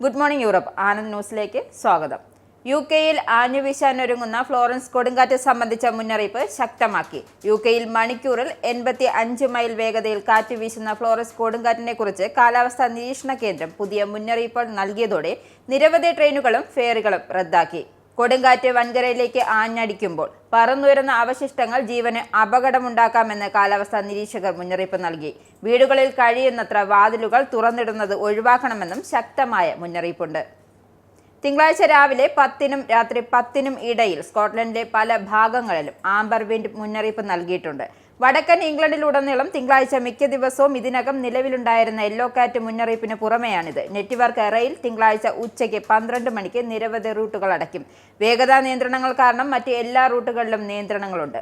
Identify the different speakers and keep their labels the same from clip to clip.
Speaker 1: Good morning Europe Anand ന്യൂസിലേക്ക് സ്വാഗതം. യുകെയിൽ ആഞ്ഞുവീശാനൊരുങ്ങുന്ന Florence കൊടുങ്കാറ്റ് സംബന്ധിച്ച മുന്നറിയിപ്പ് ശക്തമാക്കി. യുകെയിൽ മണിക്കൂറിൽ 85 മൈൽ വേഗതയിൽ കാറ്റ് വീശുന്ന ഫ്ലോറൻസ് കൊടുങ്കാറ്റിനെ കുറിച്ച് കാലാവസ്ഥാ നിരീക്ഷണ കേന്ദ്രം പുതിയ മുന്നറിയിപ്പ് നൽകിയതോടെ നിരവധി ട്രെയിനുകളും ഫെയറികളും റദ്ദാക്കി. കൊടുങ്കാറ്റ് വൻകരയിലേക്ക് ആഞ്ഞടിക്കുമ്പോൾ പറന്നുയരുന്ന അവശിഷ്ടങ്ങൾ ജീവന് അപകടമുണ്ടാക്കാമെന്ന് കാലാവസ്ഥാ നിരീക്ഷകർ മുന്നറിയിപ്പ് നൽകി. വീടുകളിൽ കഴിയുന്നത്ര വാതിലുകൾ തുറന്നിടുന്നത് ഒഴിവാക്കണമെന്നും ശക്തമായ മുന്നറിയിപ്പുണ്ട്. തിങ്കളാഴ്ച രാവിലെ 10-നും രാത്രി 10-നും ഇടയിൽ സ്കോട്ട്ലൻഡിലെ പല ഭാഗങ്ങളിലും ആംബർ വിൻഡ് മുന്നറിയിപ്പ് നൽകിയിട്ടുണ്ട്. വടക്കൻ ഇംഗ്ലണ്ടിലുടനീളം തിങ്കളാഴ്ച മിക്ക ദിവസവും ഇതിനകം നിലവിലുണ്ടായിരുന്ന യെല്ലോ കാറ്റ് മുന്നറിയിപ്പിന് പുറമെയാണിത്. നെറ്റ്വർക്ക് റെയിൽ തിങ്കളാഴ്ച ഉച്ചയ്ക്ക് 12 മണിക്ക് നിരവധി റൂട്ടുകൾ അടയ്ക്കും. വേഗതാ നിയന്ത്രണങ്ങൾ കാരണം മറ്റ് എല്ലാ റൂട്ടുകളിലും നിയന്ത്രണങ്ങളുണ്ട്.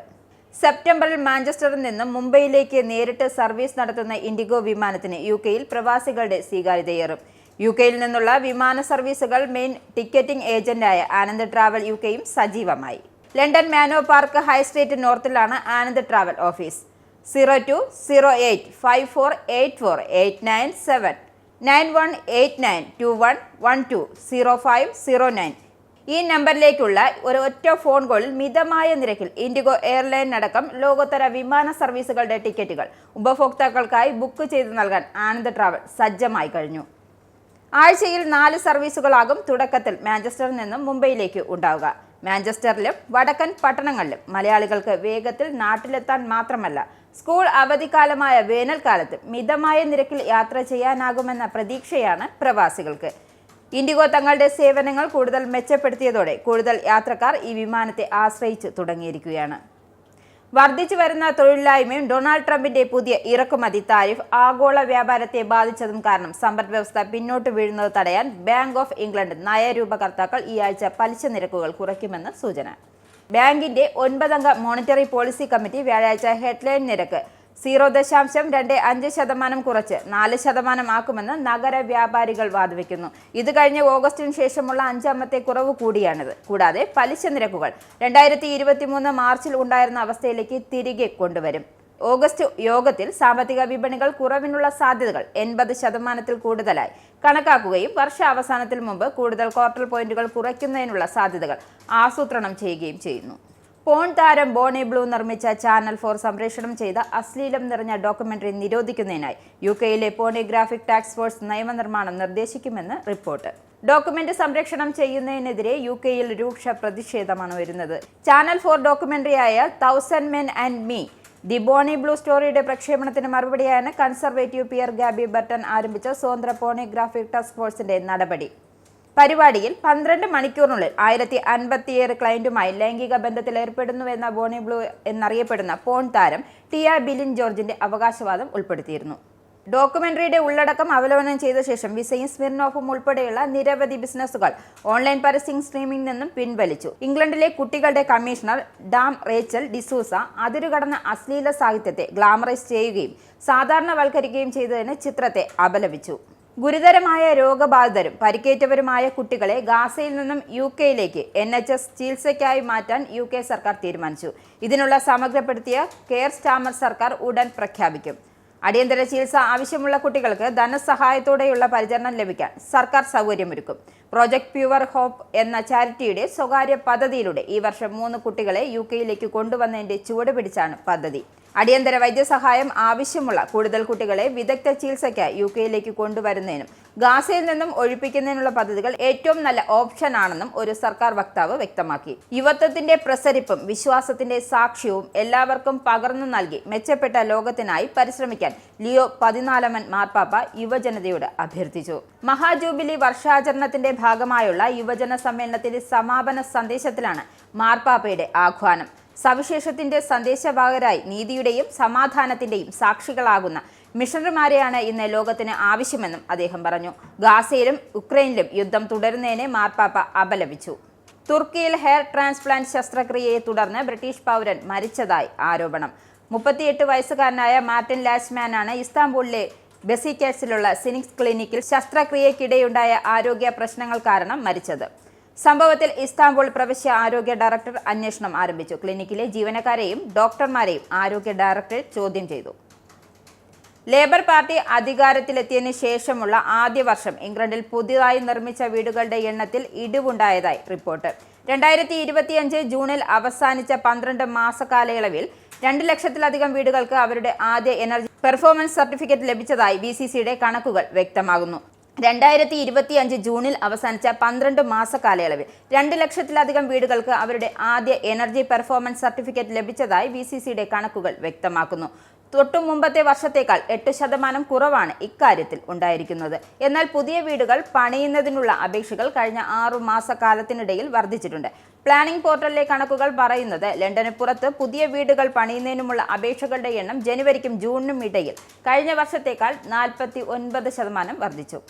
Speaker 1: സെപ്റ്റംബറിൽ മാഞ്ചസ്റ്ററിൽ നിന്നും മുംബൈയിലേക്ക് നേരിട്ട് സർവീസ് നടത്തുന്ന ഇൻഡിഗോ വിമാനത്തിന് യുകെയിൽ പ്രവാസികളുടെ സ്വീകാര്യതയേറും. യുകെയിൽ നിന്നുള്ള വിമാന സർവീസുകൾ മെയിൻ ടിക്കറ്റിംഗ് ഏജന്റായ ആനന്ദ് ട്രാവൽ യുകെയും സജീവമായി. London Manor Park high street നോർത്തിലാണ് ആനന്ദ് ട്രാവൽ ഓഫീസ്. 0208548489 918921120509 ഈ നമ്പറിലേക്കുള്ള ഒറ്റ ഫോൺ കോളിൽ മിതമായ നിരക്കിൽ ഇൻഡിഗോ എയർലൈൻ അടക്കം ലോകോത്തര വിമാന സർവീസുകളുടെ ടിക്കറ്റുകൾ ഉപഭോക്താക്കൾക്കായി ബുക്ക് ചെയ്ത് നൽകാൻ ആനന്ദ് ട്രാവൽ സജ്ജമായി കഴിഞ്ഞു. ആഴ്ചയിൽ 4 സർവീസുകളാകും തുടക്കത്തിൽ മാഞ്ചസ്റ്ററിൽ നിന്നും മുംബൈയിലേക്ക് ഉണ്ടാവുക. മാഞ്ചസ്റ്ററിലും വടക്കൻ പട്ടണങ്ങളിലും മലയാളികൾക്ക് വേഗത്തിൽ നാട്ടിലെത്താൻ മാത്രമല്ല സ്കൂൾ അവധിക്കാലമായ വേനൽക്കാലത്ത് മിതമായ നിരക്കിൽ യാത്ര ചെയ്യാനാകുമെന്ന പ്രതീക്ഷയാണ് പ്രവാസികൾക്ക്. ഇൻഡിഗോ തങ്ങളുടെ സേവനങ്ങൾ കൂടുതൽ മെച്ചപ്പെടുത്തിയതോടെ കൂടുതൽ യാത്രക്കാർ ഈ വിമാനത്തെ ആശ്രയിച്ചു തുടങ്ങിയിരിക്കുകയാണ്. വർദ്ധിച്ചു വരുന്ന തൊഴിലില്ലായ്മയും ഡൊണാൾഡ് ട്രംപിന്റെ പുതിയ ഇറക്കുമതി താരിഫ് ആഗോള വ്യാപാരത്തെ ബാധിച്ചതും കാരണം സമ്പദ് വ്യവസ്ഥ പിന്നോട്ട് വീഴുന്നത് തടയാൻ ബാങ്ക് ഓഫ് ഇംഗ്ലണ്ട് നയരൂപകർത്താക്കൾ ഈ ആഴ്ച പലിശ നിരക്കുകൾ കുറയ്ക്കുമെന്ന് സൂചന. ബാങ്കിന്റെ 9 അംഗ മോണിറ്ററി പോളിസി കമ്മിറ്റി വ്യാഴാഴ്ച ഹെഡ്ലൈൻ നിരക്ക് 0.25% കുറച്ച് 4% ആക്കുമെന്ന് നഗര വ്യാപാരികൾ വാദിവെക്കുന്നു. ഇത് കഴിഞ്ഞ ഓഗസ്റ്റിന് ശേഷമുള്ള 5ാമത്തെ കുറവ് കൂടിയാണിത്. കൂടാതെ പലിശ നിരക്കുകൾ 2023 മാർച്ചിൽ ഉണ്ടായിരുന്ന അവസ്ഥയിലേക്ക് തിരികെ കൊണ്ടുവരും. ഓഗസ്റ്റ് യോഗത്തിൽ സാമ്പത്തിക വിപണികൾ കുറവിനുള്ള സാധ്യതകൾ 80% കൂടുതലായി കണക്കാക്കുകയും വർഷാവസാനത്തിൽ മുമ്പ് കൂടുതൽ ക്വാർട്ടർ പോയിന്റുകൾ കുറയ്ക്കുന്നതിനുള്ള സാധ്യതകൾ ആസൂത്രണം ചെയ്യുകയും ചെയ്യുന്നു. പോൺ താരം ബോണി ബ്ലൂ നിർമ്മിച്ച ചാനൽ 4 സംപ്രേഷണം ചെയ്ത അശ്ലീലം നിറഞ്ഞ ഡോക്യുമെന്ററി നിരോധിക്കുന്നതിനായി യുകെയിലെ പോർണോഗ്രാഫിക് ടാസ്ക് ഫോഴ്സ് നിയമനിർമ്മാണം നിർദ്ദേശിക്കുമെന്ന് റിപ്പോർട്ട്. ഡോക്യുമെന്റ് സംപ്രേഷണം ചെയ്യുന്നതിനെതിരെ യുകെയിൽ രൂക്ഷ പ്രതിഷേധമാണ് വരുന്നത്. ചാനൽ 4 ഡോക്യുമെന്ററിയായ 1000 Men and Me the Bonnie Blue സ്റ്റോറിയുടെ പ്രക്ഷേപണത്തിന് മറുപടിയായാണ് കൺസർവേറ്റീവ് പിയർ ഗാബി ബർട്ടൺ ആരംഭിച്ച സ്വതന്ത്ര പോർണോഗ്രാഫിക് ടാസ്ക് ഫോഴ്സിന്റെ നടപടി. പരിപാടിയിൽ 12 മണിക്കൂറിനുള്ളിൽ 1057 ക്ലയന്റുമായി ലൈംഗിക ബന്ധത്തിൽ ഏർപ്പെടുന്നുവെന്ന ബോണി ബ്ലൂ എന്നറിയപ്പെടുന്ന പോൺ താരം ടിയ ബിലിൻ ജോർജിന്റെ അവകാശവാദം ഉൾപ്പെടുത്തിയിരുന്നു. ഡോക്യുമെന്ററിയുടെ ഉള്ളടക്കം അവലോകനം ചെയ്ത ശേഷം വിസയും സ്മിർനോഫും ഉൾപ്പെടെയുള്ള നിരവധി ബിസിനസ്സുകൾ ഓൺലൈൻ പരസ്യം സ്ട്രീമിംഗിൽ നിന്നും പിൻവലിച്ചു. ഇംഗ്ലണ്ടിലെ കുട്ടികളുടെ കമ്മീഷണർ ഡാം റേച്ചൽ ഡിസൂസ അതിരുകടന്ന അശ്ലീല സാഹിത്യത്തെ ഗ്ലാമറൈസ് ചെയ്യുകയും സാധാരണവൽക്കരിക്കുകയും ചെയ്തതിന് ചിത്രത്തെ അപലപിച്ചു. ഗുരുതരമായ രോഗബാധിതരും പരിക്കേറ്റവരുമായ കുട്ടികളെ ഗാസയിൽ നിന്നും യുകെയിലേക്ക് NHS ചികിത്സയ്ക്കായി മാറ്റാൻ UK സർക്കാർ തീരുമാനിച്ചു. ഇതിനുള്ള സമഗ്രപ്പെടുത്തിയ കെയർ സ്റ്റാമർ സർക്കാർ ഉടൻ പ്രഖ്യാപിക്കും. അടിയന്തര ചികിത്സ ആവശ്യമുള്ള കുട്ടികൾക്ക് ധനസഹായത്തോടെയുള്ള പരിചരണം ലഭിക്കാൻ സർക്കാർ സൗകര്യമൊരുക്കും. പ്രോജക്ട് പ്യുവർ ഹോപ്പ് എന്ന ചാരിറ്റിയുടെ സ്വകാര്യ പദ്ധതിയിലൂടെ ഈ വർഷം 3 കുട്ടികളെ യുകെയിലേക്ക് കൊണ്ടുവന്നതിന്റെ ചുവട് പിടിച്ചാണ് പദ്ധതി. അടിയന്തര വൈദ്യസഹായം ആവശ്യമുള്ള കൂടുതൽ കുട്ടികളെ വിദഗ്ധ ചികിത്സയ്ക്കായി യുകെയിലേക്ക് കൊണ്ടുവരുന്നതിനും ഗാസയിൽ നിന്നും ഒഴിപ്പിക്കുന്നതിനുള്ള പദ്ധതികൾ ഏറ്റവും നല്ല ഓപ്ഷനാണെന്നും ഒരു സർക്കാർ വക്താവ് വ്യക്തമാക്കി. യുവത്വത്തിന്റെ പ്രസരിപ്പും വിശ്വാസത്തിന്റെ സാക്ഷ്യവും എല്ലാവർക്കും പകർന്നു നൽകി മെച്ചപ്പെട്ട ലോകത്തിനായി പരിശ്രമിക്കാൻ ലിയോ 14 മാർപ്പാപ്പ യുവജനതയോട് അഭ്യർത്ഥിച്ചു. മഹാജൂബിലി വർഷാചരണത്തിന്റെ ഭാഗമായുള്ള യുവജന സമ്മേളനത്തിന്റെ സമാപന സന്ദേശത്തിലാണ് മാർപ്പാപ്പയുടെ ആഹ്വാനം. സവിശേഷത്തിന്റെ സന്ദേശവാഹകരായി നീതിയുടെയും സമാധാനത്തിന്റെയും സാക്ഷികളാകുന്ന മിഷണറിമാരെയാണ് ഇന്ന് ലോകത്തിന് ആവശ്യമെന്നും അദ്ദേഹം പറഞ്ഞു. ഗാസയിലും ഉക്രൈനിലും യുദ്ധം തുടരുന്നതിനെ മാർപ്പാപ്പ അപലപിച്ചു. തുർക്കിയിൽ ഹെയർ ട്രാൻസ്പ്ലാന്റ് ശസ്ത്രക്രിയയെ തുടർന്ന് ബ്രിട്ടീഷ് പൗരൻ മരിച്ചതായി ആരോപണം. 38 വയസ്സുകാരനായ മാർട്ടിൻ ലാച്ച്മാനാണ് ഇസ്താംബൂളിലെ ബെസിക്കാസിലുള്ള സിനിക്സ് ക്ലിനിക്കിൽ ശസ്ത്രക്രിയയ്ക്കിടെയുണ്ടായ ആരോഗ്യ പ്രശ്നങ്ങൾ കാരണം മരിച്ചത്. സംഭവത്തിൽ ഇസ്താംബുൾ പ്രവിശ്യ ആരോഗ്യ ഡയറക്ടർ അന്വേഷണം ആരംഭിച്ചു. ക്ലിനിക്കിലെ ജീവനക്കാരെയും ഡോക്ടർമാരെയും ആരോഗ്യ ഡയറക്ടർ ചോദ്യം ചെയ്തു. ലേബർ പാർട്ടി അധികാരത്തിലെത്തിയതിനു ശേഷമുള്ള ആദ്യ വർഷം ഇംഗ്ലണ്ടിൽ പുതിയതായി നിർമ്മിച്ച വീടുകളുടെ എണ്ണത്തിൽ ഇടിവുണ്ടായതായി റിപ്പോർട്ട്. 2025 ജൂണിൽ അവസാനിച്ച 12 മാസ കാലയളവിൽ 2 ലക്ഷത്തിലധികം വീടുകൾക്ക് അവരുടെ ആദ്യ എനർജി പെർഫോമൻസ് സർട്ടിഫിക്കറ്റ് ലഭിച്ചതായി BCCയുടെ കണക്കുകൾ വ്യക്തമാകുന്നു. 2025 ജൂണിൽ അവസാനിച്ച 12 മാസ കാലയളവിൽ 2 ലക്ഷത്തിലധികം വീടുകൾക്ക് അവരുടെ ആദ്യ എനർജി പെർഫോമൻസ് സർട്ടിഫിക്കറ്റ് ലഭിച്ചതായി BCCയുടെ കണക്കുകൾ വ്യക്തമാക്കുന്നു. തൊട്ടു മുമ്പത്തെ വർഷത്തേക്കാൾ 8% കുറവാണ് ഇക്കാര്യത്തിൽ ഉണ്ടായിരിക്കുന്നത്. എന്നാൽ പുതിയ വീടുകൾ പണിയുന്നതിനുള്ള അപേക്ഷകൾ കഴിഞ്ഞ 6 മാസക്കാലത്തിനിടയിൽ വർദ്ധിച്ചിട്ടുണ്ട്. പ്ലാനിംഗ് പോർട്ടലിലെ കണക്കുകൾ പറയുന്നത് ലണ്ടന് പുറത്ത് പുതിയ വീടുകൾ പണിയുന്നതിനുമുള്ള അപേക്ഷകളുടെ എണ്ണം ജനുവരിക്കും ജൂണിനും ഇടയിൽ കഴിഞ്ഞ വർഷത്തേക്കാൾ 49% വർദ്ധിച്ചു.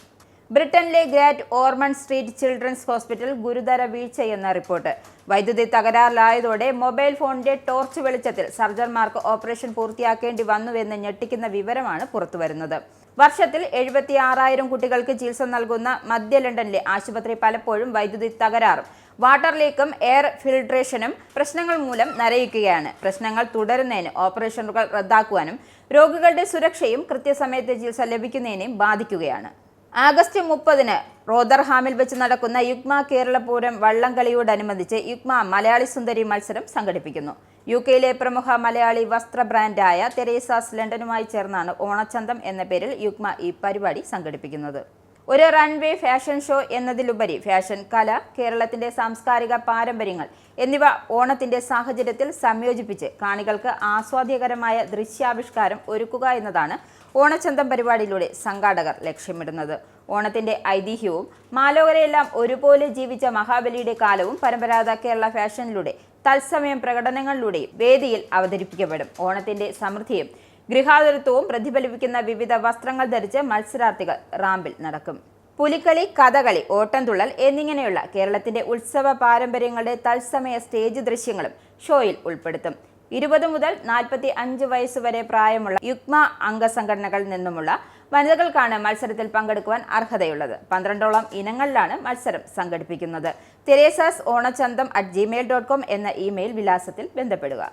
Speaker 1: ബ്രിട്ടനിലെ great Ormond street children's hospital ഗുരുതര വീഴ്ചയെന്ന റിപ്പോർട്ട്. വൈദ്യുതി തകരാറിലായതോടെ മൊബൈൽ ഫോണിന്റെ ടോർച്ച് വെളിച്ചത്തിൽ സർജന്മാർക്ക് ഓപ്പറേഷൻ പൂർത്തിയാക്കേണ്ടി വന്നുവെന്ന് ഞെട്ടിക്കുന്ന വിവരമാണ് പുറത്തുവരുന്നത്. വർഷത്തിൽ 76,000 കുട്ടികൾക്ക് ചികിത്സ നൽകുന്ന മധ്യ ലണ്ടനിലെ ആശുപത്രി പലപ്പോഴും വൈദ്യുതി തകരാറും വാട്ടർ ലീക്കും എയർ ഫിൽട്രേഷനും പ്രശ്നങ്ങൾ മൂലം നരയിക്കുകയാണ്. പ്രശ്നങ്ങൾ തുടരുന്നതിന് ഓപ്പറേഷനുകൾ റദ്ദാക്കുവാനും രോഗികളുടെ സുരക്ഷയും കൃത്യസമയത്ത് ചികിത്സ ലഭിക്കുന്നതിനെയും ബാധിക്കുകയാണ്. ആഗസ്റ്റ് 30 റോദർഹാമിൽ വെച്ച് നടക്കുന്ന യുഗ്മ കേരളപൂരം വള്ളംകളിയോടനുബന്ധിച്ച് യുഗ്മ മലയാളി സുന്ദരി മത്സരം സംഘടിപ്പിക്കുന്നു. UK-യിലെ പ്രമുഖ മലയാളി വസ്ത്ര ബ്രാൻഡായ തെരേസാസ് ലണ്ടനുമായി ചേർന്നാണ് ഓണച്ചന്തം എന്ന പേരിൽ യുഗ്മ ഈ പരിപാടി സംഘടിപ്പിക്കുന്നത്. ഒരു റൺവേ ഫാഷൻ ഷോ എന്നതിലുപരി ഫാഷൻ, കല, കേരളത്തിന്റെ സാംസ്കാരിക പാരമ്പര്യങ്ങൾ എന്നിവ ഓണത്തിന്റെ സാഹചര്യത്തിൽ സംയോജിപ്പിച്ച് കാണികൾക്ക് ആസ്വാദ്യകരമായ ദൃശ്യാവിഷ്കാരം ഒരുക്കുക എന്നതാണ് ഓണച്ചന്തം പരിപാടിയിലൂടെ സംഘാടകർ ലക്ഷ്യമിടുന്നത്. ഓണത്തിന്റെ ഐതിഹ്യവും മാലോകരെയെല്ലാം ഒരുപോലെ ജീവിച്ച മഹാബലിയുടെ കാലവും പരമ്പരാഗത കേരള ഫാഷനിലൂടെ തത്സമയം പ്രകടനങ്ങളിലൂടെയും വേദിയിൽ അവതരിപ്പിക്കപ്പെടും. ഓണത്തിന്റെ സമൃദ്ധിയും ഗൃഹാതുരത്വവും പ്രതിഫലിപ്പിക്കുന്ന വിവിധ വസ്ത്രങ്ങൾ ധരിച്ച് മത്സരാർത്ഥികൾ റാമ്പിൽ നടക്കും. പുലിക്കളി, കഥകളി, ഓട്ടംതുള്ളൽ എന്നിങ്ങനെയുള്ള കേരളത്തിന്റെ ഉത്സവ പാരമ്പര്യങ്ങളുടെ തത്സമയ സ്റ്റേജ് ദൃശ്യങ്ങളും ഷോയിൽ ഉൾപ്പെടുത്തും. 20 മുതൽ 45 വയസ്സ് വരെ പ്രായമുള്ള യുഗ്മ അംഗസംഘടനകളിൽ നിന്നുമുള്ള വനിതകൾക്കാണ് മത്സരത്തിൽ പങ്കെടുക്കുവാൻ അർഹതയുള്ളത്. 12ഓളം ഇനങ്ങളിലാണ് മത്സരം സംഘടിപ്പിക്കുന്നത്. തെരേസാസ് ഓണച്ചന്തം@gmail.com എന്ന ഇമെയിൽ വിലാസത്തിൽ ബന്ധപ്പെടുക.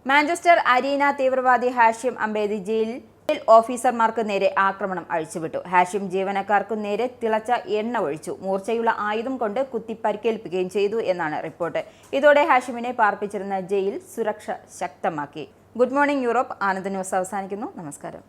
Speaker 1: മാഞ്ചസ്റ്റർ അരീന തീവ്രവാദി ഹാഷിം അംബേദി ജയിലിൽ ഓഫീസർമാർക്ക് നേരെ ആക്രമണം അഴിച്ചുവിട്ടു. ഹാഷിം ജീവനക്കാർക്കു നേരെ തിളച്ച എണ്ണ ഒഴിച്ചു. മൂർച്ചയുള്ള ആയുധം കൊണ്ട് കുത്തി പരിക്കേൽപ്പിക്കുകയും ചെയ്തു എന്നാണ് റിപ്പോർട്ട്. ഇതോടെ ഹാഷിമിനെ പാർപ്പിച്ചിരുന്ന ജയിൽ സുരക്ഷ ശക്തമാക്കി. Good morning Europe. ആനന്ദ ന്യൂസ് അവസാനിക്കുന്നു. നമസ്കാരം.